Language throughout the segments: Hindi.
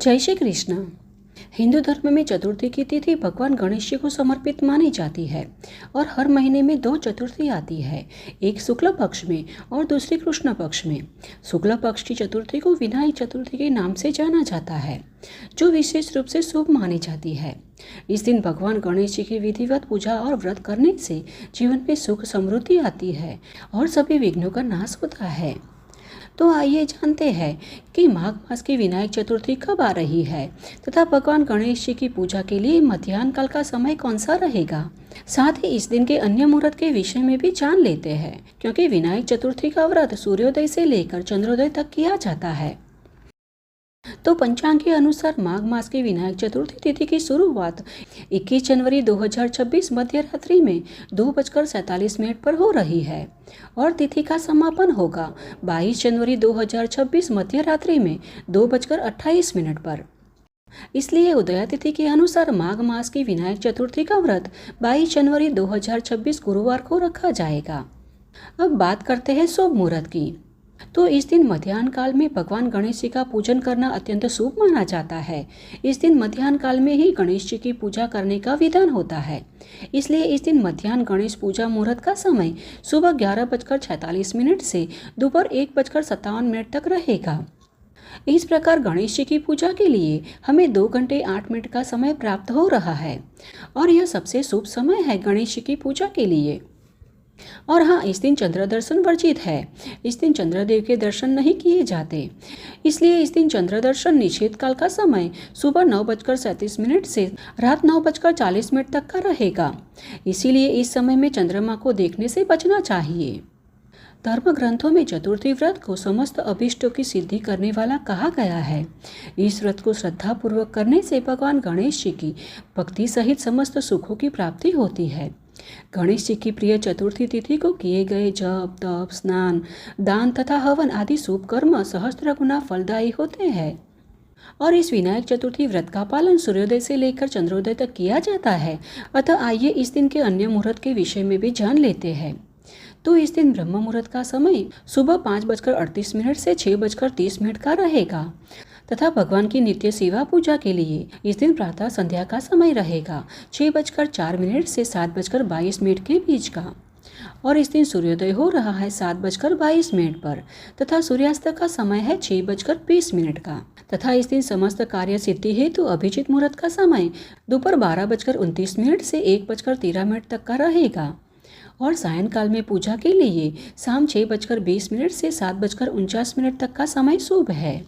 जय श्री कृष्ण। हिंदू धर्म में चतुर्थी की तिथि भगवान गणेश जी को समर्पित मानी जाती है और हर महीने में दो चतुर्थी आती है, एक शुक्ल पक्ष में और दूसरी कृष्ण पक्ष में। शुक्ल पक्ष की चतुर्थी को विनायक चतुर्थी के नाम से जाना जाता है, जो विशेष रूप से शुभ मानी जाती है। इस दिन भगवान गणेश जी की विधिवत पूजा और व्रत करने से जीवन में सुख समृद्धि आती है और सभी विघ्नों का नाश होता है। तो आइए जानते हैं कि माघ मास की विनायक चतुर्थी कब आ रही है तथा भगवान गणेश जी की पूजा के लिए मध्याह्न काल का समय कौन सा रहेगा। साथ ही इस दिन के अन्य मुहूर्त के विषय में भी जान लेते हैं, क्योंकि विनायक चतुर्थी का व्रत सूर्योदय से लेकर चंद्रोदय तक किया जाता है। तो पंचांग के अनुसार माघ मास की विनायक चतुर्थी तिथि की शुरुआत 21 जनवरी 2026 मध्य रात्रि में 2:47 पर हो रही है और तिथि का समापन होगा 22 जनवरी 2026 मध्य रात्रि में 2:28 पर। इसलिए उदया तिथि के अनुसार माघ मास की विनायक चतुर्थी का व्रत 22 जनवरी 2026 गुरुवार को रखा जाएगा। अब बात करते हैं शुभ मुहूर्त की। तो इस दिन मध्याह्न काल में भगवान गणेश जी का पूजन करना अत्यंत शुभ माना जाता है। इस दिन मध्याह्न काल में ही गणेश जी की पूजा करने का विधान होता है, इसलिए इस दिन मध्याह्न गणेश पूजा मुहूर्त का समय सुबह 11:46 से दोपहर 1:57 तक रहेगा। इस प्रकार गणेश जी की पूजा के लिए हमें 2 घंटे 8 मिनट का समय प्राप्त हो रहा है और यह सबसे शुभ समय है गणेश जी की पूजा के लिए। और हाँ, इस दिन चंद्र दर्शन वर्जित है। इस दिन चंद्रदेव के दर्शन नहीं किए जाते, इसलिए इस दिन चंद्र दर्शन निषेध काल का समय सुबह 9:37 से रात 9:40 तक का रहेगा। इसीलिए इस समय में चंद्रमा को देखने से बचना चाहिए। धर्म ग्रंथों में चतुर्थी व्रत को समस्त अभीष्टों की सिद्धि करने वाला कहा गया है। इस व्रत को श्रद्धा पूर्वक करने से भगवान गणेश जी की भक्ति सहित समस्त सुखों की प्राप्ति होती है। गणेश जी की प्रिय चतुर्थी तिथि को किए गए जप, तप, स्नान, दान तथा हवन आदि शुभ कर्म सहस्त्र गुना फलदायी होते हैं। और इस विनायक चतुर्थी व्रत का पालन सूर्योदय से लेकर चंद्रोदय तक किया जाता है। अतः आइए इस दिन के अन्य मुहूर्त के विषय में भी जान लेते हैं। तो इस दिन ब्रह्म मुहूर्त का समय सुबह 5:38 से 6:30 का रहेगा तथा भगवान की नित्य सेवा पूजा के लिए इस दिन प्रातः संध्या का समय रहेगा 6:04 से 7:22 के बीच का। और इस दिन सूर्योदय हो रहा है 7:22 पर तथा सूर्यास्त का समय है 6:20 का तथा इस दिन समस्त कार्य सिद्धि हेतु अभिजित मुहूर्त का समय दोपहर 12:29 से 1:13 तक का रहेगा। और सायंकाल में पूजा के लिए शाम 6:20 से 7:49 तक का समय शुभ है।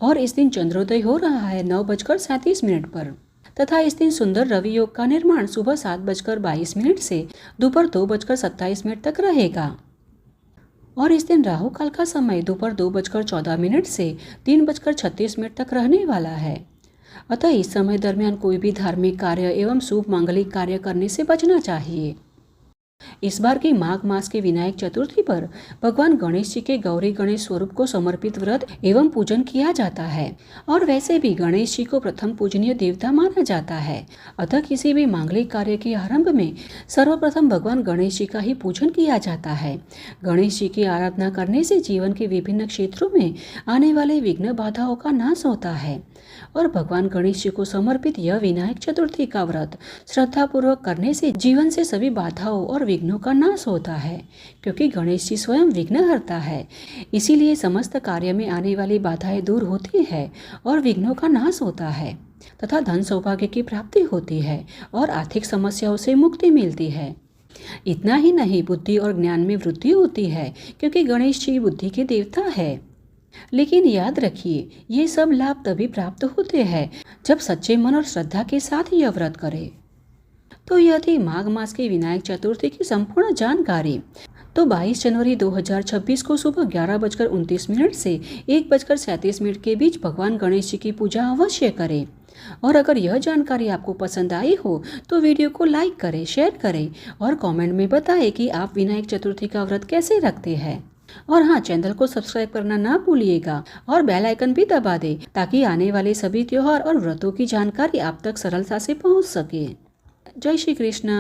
और इस दिन चंद्रोदय हो रहा है 9:37 पर तथा इस दिन सुंदर रवि योग का निर्माण सुबह 7:22 से दोपहर 2:27 तक रहेगा। और इस दिन राहु काल का समय दोपहर 2:14 से 3:36 तक रहने वाला है। अतः इस समय दरमियान कोई भी धार्मिक कार्य एवं शुभ मांगलिक कार्य करने से बचना चाहिए। इस बार की माघ मास के विनायक चतुर्थी पर भगवान गणेश जी के गौरी गणेश स्वरूप को समर्पित व्रत एवं पूजन किया जाता है और वैसे भी गणेश जी को प्रथम पूजनीय देवता माना जाता है। अतः किसी भी मांगलिक कार्य के आरंभ में सर्वप्रथम भगवान गणेश जी का ही पूजन किया जाता है। गणेश जी की आराधना करने से जीवन के विभिन्न क्षेत्रों में आने वाले विघ्न बाधाओं का नाश होता है और भगवान गणेश जी को समर्पित यह विनायक चतुर्थी का व्रत श्रद्धा पूर्वक करने से जीवन से सभी बाधाओं और विघ्नों का नाश होता है, क्योंकि गणेश जी स्वयं विघ्नहर्ता है। इसीलिए समस्त कार्य में आने वाली बाधाएं दूर होती है और विघ्नों का नाश होता है तथा धन सौभाग्य की प्राप्ति होती है और आर्थिक समस्याओं से मुक्ति मिलती है। इतना ही नहीं, बुद्धि और ज्ञान में वृद्धि होती है, क्योंकि गणेश जी बुद्धि के देवता है। लेकिन याद रखिए, ये सब लाभ तभी प्राप्त होते हैं जब सच्चे मन और श्रद्धा के साथ यह व्रत करें। तो यह थी माघ मास की विनायक चतुर्थी की संपूर्ण जानकारी। तो 22 जनवरी 2026 को सुबह 11:29 से 1:37 के बीच भगवान गणेश जी की पूजा अवश्य करें। और अगर यह जानकारी आपको पसंद आई हो तो वीडियो को लाइक करें, शेयर करें और कमेंट में बताएं कि आप विनायक चतुर्थी का व्रत कैसे रखते हैं। और हाँ, चैनल को सब्सक्राइब करना ना भूलिएगा और बेल आइकन भी दबा दें ताकि आने वाले सभी त्योहार और व्रतों की जानकारी आप तक सरलता से पहुंच सके। जय श्री कृष्ण।